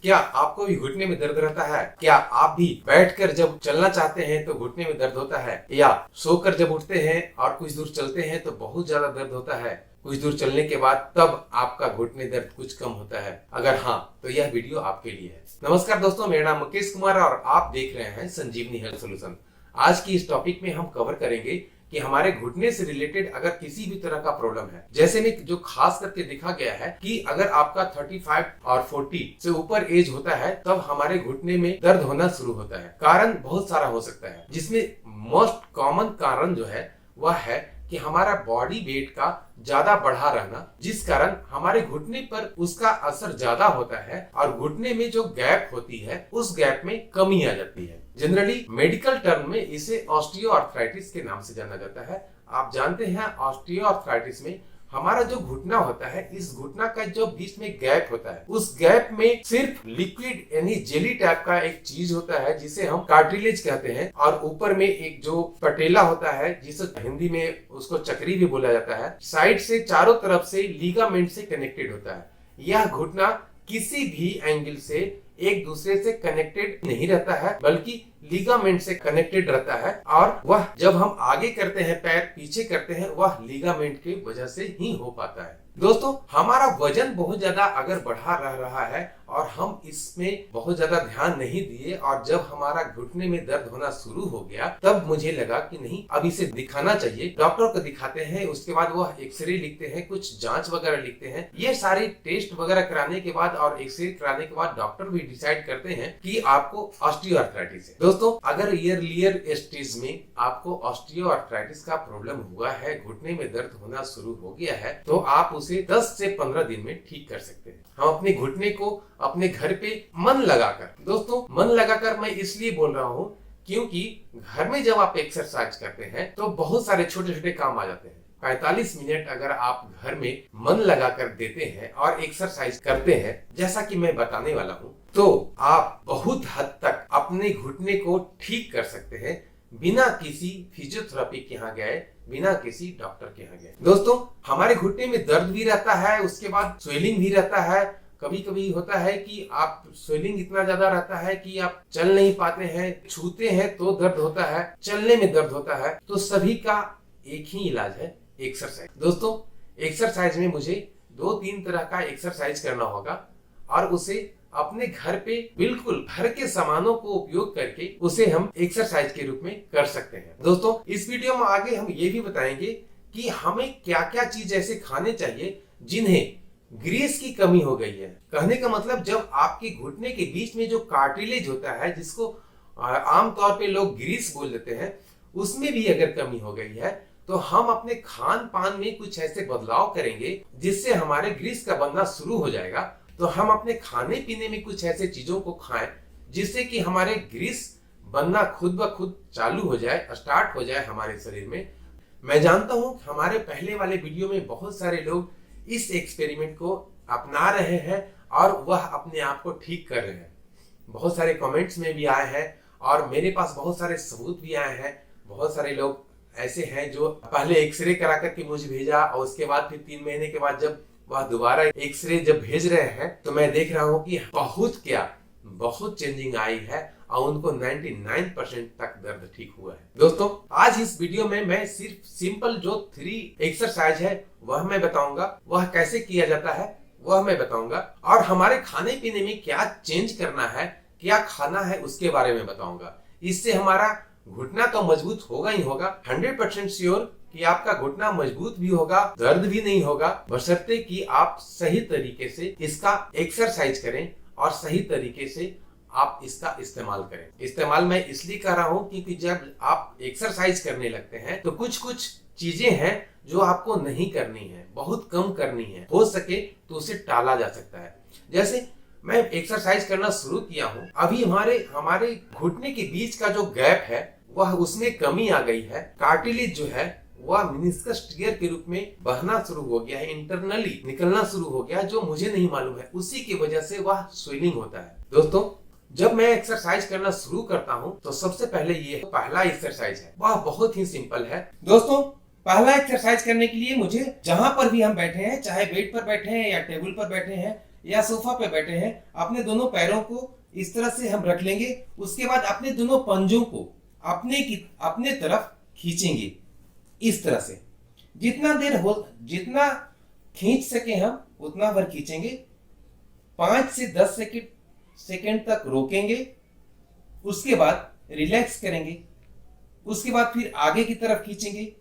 क्या आपको भी घुटने में दर्द रहता है? क्या आप भी बैठकर जब चलना चाहते हैं तो घुटने में दर्द होता है, या सोकर जब उठते हैं और कुछ दूर चलते हैं तो बहुत ज्यादा दर्द होता है, कुछ दूर चलने के बाद तब आपका घुटने दर्द कुछ कम होता है? अगर हाँ, तो यह वीडियो आपके लिए है। नमस्कार दोस्तों, मेरा नाम मुकेश कुमार और आप देख रहे हैं संजीवनी हेल्थ सॉल्यूशन। आज की इस टॉपिक में हम कवर करेंगे कि हमारे घुटने से रिलेटेड अगर किसी भी तरह का प्रॉब्लम है, जैसे में जो खास करके देखा गया है कि अगर आपका 35 और 40 से ऊपर एज होता है तब हमारे घुटने में दर्द होना शुरू होता है। कारण बहुत सारा हो सकता है, जिसमें मोस्ट कॉमन कारण जो है वह है कि हमारा बॉडी वेट का ज्यादा बढ़ा रहना, जिस कारण हमारे घुटने पर उसका असर ज्यादा होता है और घुटने में जो गैप होती है उस गैप में कमी आ जाती है। जनरली मेडिकल टर्म में इसे ऑस्टियोआर्थराइटिस के नाम से जाना जाता है। आप जानते हैं ऑस्टियोआर्थराइटिस में हमारा जो घुटना होता है, इस घुटना का जो बीच में गैप होता है, उस गैप में सिर्फ लिक्विड यानी जेली टाइप का एक चीज होता है जिसे हम कार्टिलेज कहते हैं, और ऊपर में एक जो पटेला होता है जिसे हिंदी में उसको चक्री भी बोला जाता है, साइड से चारों तरफ से लिगामेंट से कनेक्टेड होता है। यह घुटना किसी भी एंगल से एक दूसरे से कनेक्टेड नहीं रहता है, बल्कि लिगामेंट से कनेक्टेड रहता है, और वह जब हम आगे करते हैं, पैर पीछे करते हैं, वह लिगामेंट की वजह से ही हो पाता है। दोस्तों, हमारा वजन बहुत ज्यादा अगर बढ़ा रह रहा है और हम इसमें बहुत ज्यादा ध्यान नहीं दिए और जब हमारा घुटने में दर्द होना शुरू हो गया, तब मुझे लगा कि नहीं, अब इसे दिखाना चाहिए। डॉक्टर को दिखाते हैं, उसके बाद वह एक्सरे लिखते हैं, कुछ जांच वगैरह लिखते हैं। ये सारे टेस्ट वगैरह कराने के बाद और एक्सरे कराने के बाद डॉक्टर भी डिसाइड करते हैं कि आपको ऑस्टियोआर्थराइटिस है। दोस्तों, अगर ईयरलियर स्टेज में आपको ऑस्टियोआर्थराइटिस का प्रॉब्लम हुआ है, घुटने में दर्द होना शुरू हो गया है, तो आप उसे 10 से 15 दिन में ठीक कर सकते हैं। हम अपने घुटने को अपने घर पे मन लगाकर, दोस्तों मन लगाकर मैं इसलिए बोल रहा हूँ क्योंकि घर में जब आप एक्सरसाइज करते हैं तो बहुत सारे छोटे छोटे काम आ जाते हैं। 45 मिनट अगर आप घर में मन लगाकर देते हैं और एक्सरसाइज करते हैं, जैसा कि मैं बताने वाला हूँ, तो आप बहुत हद तक अपने घुटने को ठीक कर सकते हैं बिना किसी फिजियोथेरेपी के यहाँ गए, बिना किसी डॉक्टर के यहाँ गए। दोस्तों, हमारे घुटने में दर्द भी रहता है, उसके बाद स्वेलिंग भी रहता है। कभी कभी होता है कि आप स्वेलिंग इतना ज्यादा रहता है कि आप चल नहीं पाते हैं, छूते हैं तो दर्द होता है, चलने में दर्द होता है। तो सभी का एक ही इलाज है, एक्सरसाइज। दोस्तों, एक्सरसाइज में मुझे 2-3 तरह का एक्सरसाइज करना होगा और उसे अपने घर पे बिल्कुल घर के सामानों को उपयोग करके उसे हम एक्सरसाइज के रूप में कर सकते हैं। दोस्तों, इस वीडियो में आगे हम ये भी बताएंगे कि हमें क्या क्या चीज ऐसे खाने चाहिए जिन्हें ग्रीस की कमी हो गई है। कहने का मतलब, जब आपके घुटने के बीच में जो कार्टिलेज होता है, जिसको आमतौर पे लोग ग्रीस बोल देते हैं, उसमें भी अगर कमी हो गई है तो हम अपने खान पान में कुछ ऐसे बदलाव करेंगे जिससे हमारे ग्रीस का बनना शुरू हो जाएगा। तो हम अपने खाने पीने में कुछ ऐसे चीजों को खाएं जिससे कि हमारे ग्रीस बनना खुद ब खुद चालू हो जाए, स्टार्ट हो जाए हमारे शरीर में। मैं जानता हूं हमारे पहले वाले वीडियो में बहुत सारे लोग इस एक्सपेरिमेंट को अपना रहे हैं और वह अपने आप को ठीक कर रहे हैं। बहुत सारे कमेंट्स में भी आए हैं और मेरे पास बहुत सारे सबूत भी आए हैं। बहुत सारे लोग ऐसे हैं जो पहले एक्सरे करा करके मुझे भेजा और उसके बाद फिर 3 महीने के बाद जब वह दोबारा एक्सरे जब भेज रहे हैं तो मैं देख रहा हूं कि बहुत चेंजिंग आई है और उनको 99% तक दर्द ठीक हुआ है। दोस्तों, आज इस वीडियो में मैं सिर्फ सिंपल जो 3 एक्सरसाइज है वह मैं बताऊंगा, वह कैसे किया जाता है वह मैं बताऊंगा, और हमारे खाने पीने में क्या चेंज करना है, क्या खाना है उसके बारे में बताऊंगा। इससे हमारा घुटना तो मजबूत होगा ही होगा, 100% श्योर कि आपका घुटना मजबूत भी होगा, दर्द भी नहीं होगा, बशर्ते कि आप सही तरीके से इसका एक्सरसाइज करें और सही तरीके से आप इसका इस्तेमाल करें। इस्तेमाल मैं इसलिए कर रहा हूं क्योंकि जब आप एक्सरसाइज करने लगते हैं तो कुछ चीजें हैं जो आपको नहीं करनी है, बहुत कम करनी है। हो सके तो उसे टाला जा सकता है। जैसे मैं एक्सरसाइज करना शुरू किया हूं, अभी हमारे घुटने के बीच का जो गैप है वह उसमें कमी आ गई है। कार्टिलेज जो है वह मेनिस्कस टियर के रूप में बहना शुरू हो गया है, इंटरनली निकलना शुरू हो गया, जो मुझे नहीं मालूम है। उसी की वजह से वह स्वेलिंग होता है। दोस्तों, जब मैं एक्सरसाइज करना शुरू करता हूं तो सबसे पहले ये पहला एक्सरसाइज है, वह बहुत ही सिंपल है। दोस्तों, पहला एक्सरसाइज करने के लिए मुझे जहां पर भी हम बैठे हैं, चाहे बेड पर बैठे हैं या टेबल पर बैठे हैं या सोफा पे बैठे हैं, अपने दोनों पैरों को इस तरह से हम रख लेंगे। उसके बाद अपने दोनों पंजों को अपने तरफ खींचेंगे इस तरह से। जितना खींच सके हम उतना भर खींचेंगे। 5 से 10 सेकेंड तक रोकेंगे, उसके बाद रिलैक्स करेंगे, उसके बाद फिर आगे की तरफ खींचेंगे।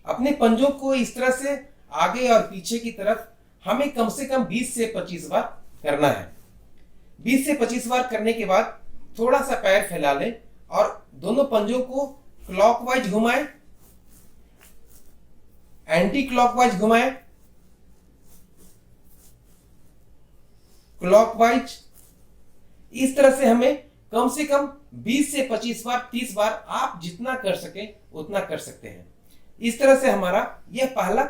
अपने पंजों को इस तरह से आगे और पीछे की तरफ हमें कम से कम 20 से 25 बार करना है। 20 से 25 बार करने के बाद थोड़ा सा पैर फैला लें और दोनों पंजों को क्लॉकवाइज घुमाएं, एंटी क्लॉकवाइज घुमाएं, क्लॉकवाइज। इस तरह से हमें कम से कम 20 से 25 बार, 30 बार, आप जितना कर सके उतना कर सकते हैं। इस तरह से हमारा यह पहला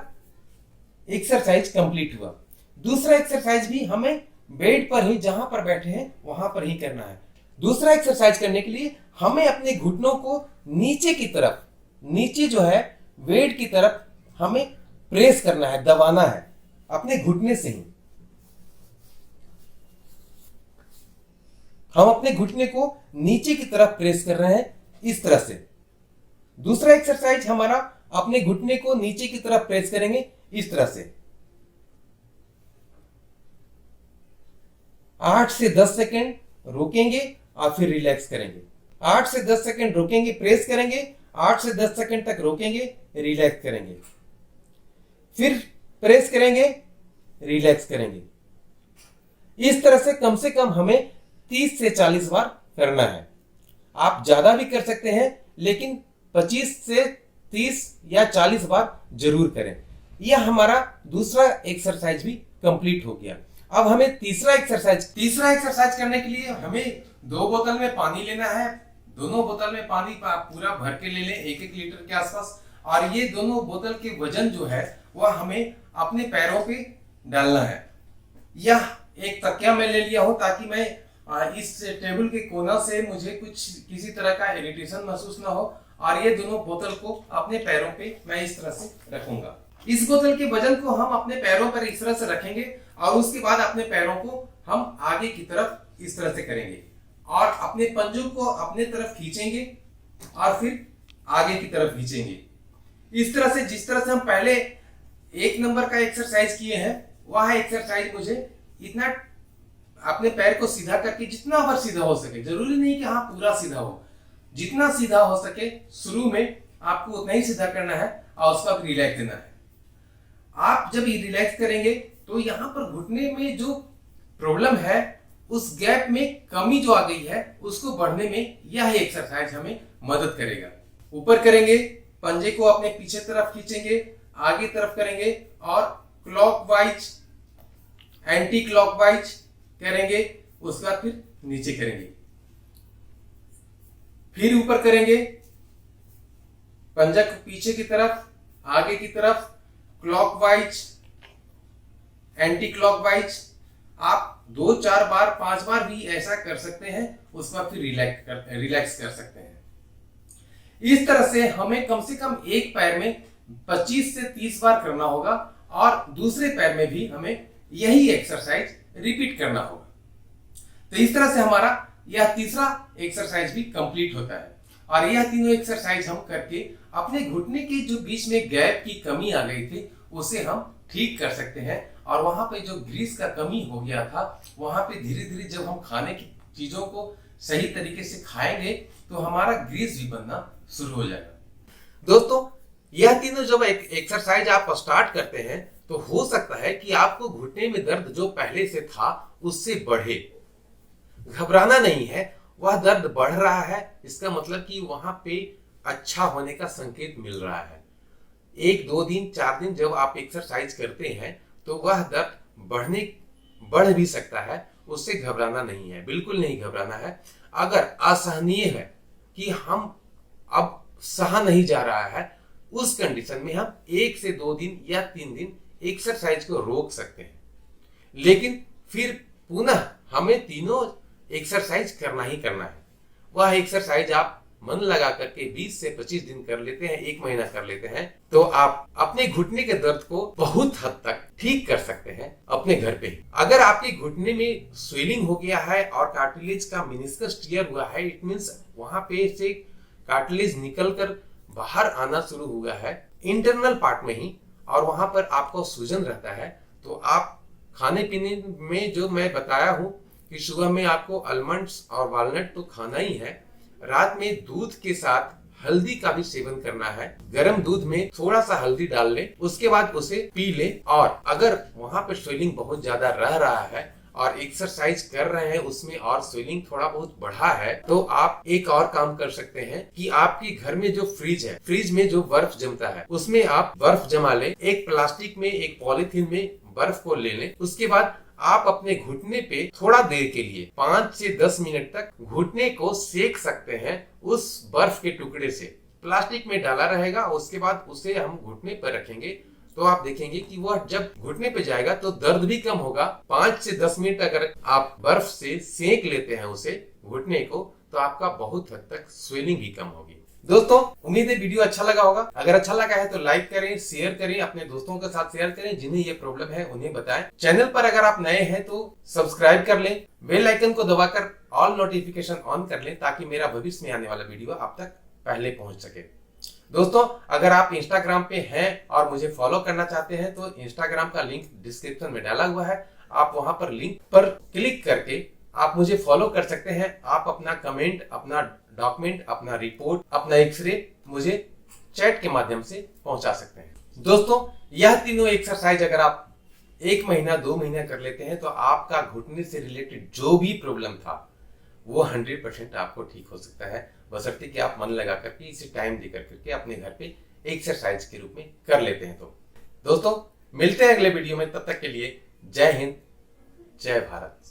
एक्सरसाइज कंप्लीट हुआ। दूसरा एक्सरसाइज भी हमें बेड पर ही, जहां पर बैठे हैं वहां पर ही करना है। दूसरा एक्सरसाइज करने के लिए हमें अपने घुटनों को नीचे की तरफ, नीचे जो है बेड की तरफ हमें प्रेस करना है, दबाना है अपने घुटने से ही। हम अपने घुटने को नीचे की तरफ प्रेस कर रहे हैं इस तरह से। दूसरा एक्सरसाइज हमारा अपने घुटने को नीचे की तरफ प्रेस करेंगे इस तरह से। 8 से 10 सेकेंड रोकेंगे और फिर रिलैक्स करेंगे। 8 से 10 सेकेंड रोकेंगे, प्रेस करेंगे, 8 से 10 सेकेंड तक रोकेंगे, रिलैक्स करेंगे, फिर प्रेस करेंगे, रिलैक्स करेंगे। इस तरह से कम हमें 30 से 40 बार करना है। आप ज्यादा भी कर सकते हैं, लेकिन 25 से 30 या 40 बार जरूर करें। यह हमारा दूसरा एक्सरसाइज भी कंप्लीट हो गया। अब हमें तीसरा एक्सरसाइज करने के लिए हमें 2 बोतल में पानी लेना है। दोनों बोतल में पानी पूरा भर के ले लें, 1-1 लीटर के आसपास। और ये दोनों बोतल के वजन जो है वह हमें अपने पैरों पे डालना है। यह एक तकिया मैं ले लिया हूं ताकि मैं इस टेबल के कोना से मुझे किसी तरह का इरिटेशन महसूस ना हो। और ये दोनों बोतल को अपने पैरों पे मैं इस तरह से रखूंगा। इस बोतल के वजन को हम अपने पैरों पर इस तरह से रखेंगे और उसके बाद अपने पैरों को हम आगे की तरफ इस तरह से करेंगे और अपने पंजों को अपने तरफ खींचेंगे और फिर आगे की तरफ खींचेंगे। इस तरह से, जिस तरह से हम पहले 1 नंबर का एक्सरसाइज किए हैं, वह एक्सरसाइज मुझे इतना अपने पैर को सीधा करके, जितना बार सीधा हो सके, जरूरी नहीं कि हाँ पूरा सीधा हो, जितना सीधा हो सके शुरू में आपको उतना ही सीधा करना है और उसका भी रिलैक्स देना है। आप जब ये रिलैक्स करेंगे तो यहाँ पर घुटने में जो प्रॉब्लम है, उस गैप में कमी जो आ गई है, उसको बढ़ने में यह एक्सरसाइज हमें मदद करेगा। ऊपर करेंगे, पंजे को अपने पीछे तरफ खींचेंगे, आगे तरफ करेंगे और क्लॉकवाइज, एंटी क्लॉकवाइज करेंगे, उसके बाद फिर नीचे करेंगे, फिर ऊपर करेंगे, पंजा को पीछे की तरफ, आगे की तरफ, क्लॉकवाइज, एंटी क्लॉकवाइज। आप 2-4 बार, 5 बार भी ऐसा कर सकते हैं, उसके बाद फिर रिलैक्स कर सकते हैं। इस तरह से हमें कम से कम एक पैर में 25 से 30 बार करना होगा और दूसरे पैर में भी हमें यही एक्सरसाइज रिपीट करना होगा। तो इस तरह से हमारा यह तीसरा एक्सरसाइज भी कंप्लीट होता है और यह तीनों एक्सरसाइज हम करके अपने घुटने के जो बीच में गैप की कमी आ गई थी उसे हम ठीक कर सकते हैं। और वहां पे जो ग्रीस का कमी हो गया था, वहां पे धीरे धीरे जब हम खाने की चीजों को सही तरीके से खाएंगे तो हमारा ग्रीस भी बनना शुरू हो जाएगा। दोस्तों, यह तीनों जब एक्सरसाइज आप स्टार्ट करते हैं तो हो सकता है कि आपको घुटने में दर्द जो पहले से था उससे बढ़े। घबराना नहीं है, वह दर्द बढ़ रहा है, इसका मतलब कि वहां पे अच्छा होने का संकेत मिल रहा है। 1-2 दिन 4 दिन जब आप एक्सरसाइज करते हैं तो वह दर्द बढ़ भी सकता है, उससे घबराना नहीं है, बिल्कुल नहीं घबराना है। अगर असहनीय है कि हम अब सहा नहीं जा रहा है, उस कंडीशन में हम 1 से 2 दिन या 3 दिन एक्सरसाइज को रोक सकते हैं, लेकिन फिर पुनः हमें तीनों एक्सरसाइज करना ही करना है। वह एक्सरसाइज आप मन लगा करके 20 से 25 दिन कर लेते हैं, 1 महीना कर लेते हैं, तो आप अपने घुटने के दर्द को बहुत हद तक ठीक कर सकते हैं अपने घर पे ही। अगर आपके घुटने में स्वेलिंग हो गया है और कार्टिलेज का मेनिस्कस टियर हुआ है, इट मींस वहां पे से कार्टिलेज निकलकर बाहर आना शुरू हुआ है इंटरनल पार्ट में ही, और वहां पर आपको सूजन रहता है, तो आप खाने पीने में जो मैं बताया हूं कि सुबह में आपको आलमंड्स और वालनट तो खाना ही है, रात में दूध के साथ हल्दी का भी सेवन करना है। गर्म दूध में थोड़ा सा हल्दी डाल लें, उसके बाद उसे पी लें। और अगर वहां पर स्वेलिंग बहुत ज्यादा रह रहा है और एक्सरसाइज कर रहे हैं उसमें और स्वेलिंग थोड़ा बहुत बढ़ा है, तो आप एक और काम कर सकते हैं कि आपके घर में जो फ्रिज है, फ्रिज में जो बर्फ जमता है उसमें आप बर्फ जमा लें। एक प्लास्टिक में, एक पॉलिथीन में बर्फ को ले लें। उसके बाद आप अपने घुटने पे थोड़ा देर के लिए 5 से 10 मिनट तक घुटने को सेक सकते हैं उस बर्फ के टुकड़े से। प्लास्टिक में डाला रहेगा, उसके बाद उसे हम घुटने पर रखेंगे तो आप देखेंगे कि वह जब घुटने पे जाएगा तो दर्द भी कम होगा। 5 से 10 मिनट अगर आप बर्फ से सेक लेते हैं उसे घुटने को, तो आपका बहुत हद तक स्वेलिंग भी कम होगी। दोस्तों, उम्मीद है वीडियो अच्छा लगा होगा। अगर अच्छा लगा है तो लाइक करें, शेयर करें, अपने दोस्तों के साथ शेयर करें, जिन्हें ये प्रॉब्लम है उन्हें बताएं। चैनल पर अगर आप नए हैं तो सब्सक्राइब कर लें, बेल आइकन को दबाकर ऑल नोटिफिकेशन ऑन कर लें, ताकि मेरा भविष्य में आने वाला वीडियो आप तक पहले पहुंच सके। दोस्तों, अगर आप इंस्टाग्राम पे हैं और मुझे फॉलो करना चाहते हैं तो इंस्टाग्राम का लिंक डिस्क्रिप्शन में डाला हुआ है, आप वहां पर लिंक पर क्लिक करके आप मुझे फॉलो कर सकते हैं। आप अपना कमेंट, अपना डॉक्यूमेंट, अपना रिपोर्ट, अपना एक्सरे मुझे चैट के माध्यम से पहुंचा सकते हैं। दोस्तों, यह तीनों एक्सरसाइज अगर आप 1 महीना 2 महीना कर लेते हैं तो आपका घुटने से रिलेटेड जो भी प्रॉब्लम था वो 100% आपको ठीक हो सकता है, बशर्ते कि आप मन लगा करके इसे टाइम दे करके अपने घर पे एक्सरसाइज के रूप में कर लेते हैं। तो दोस्तों, मिलते हैं अगले वीडियो में, तब तक के लिए जय हिंद, जय भारत।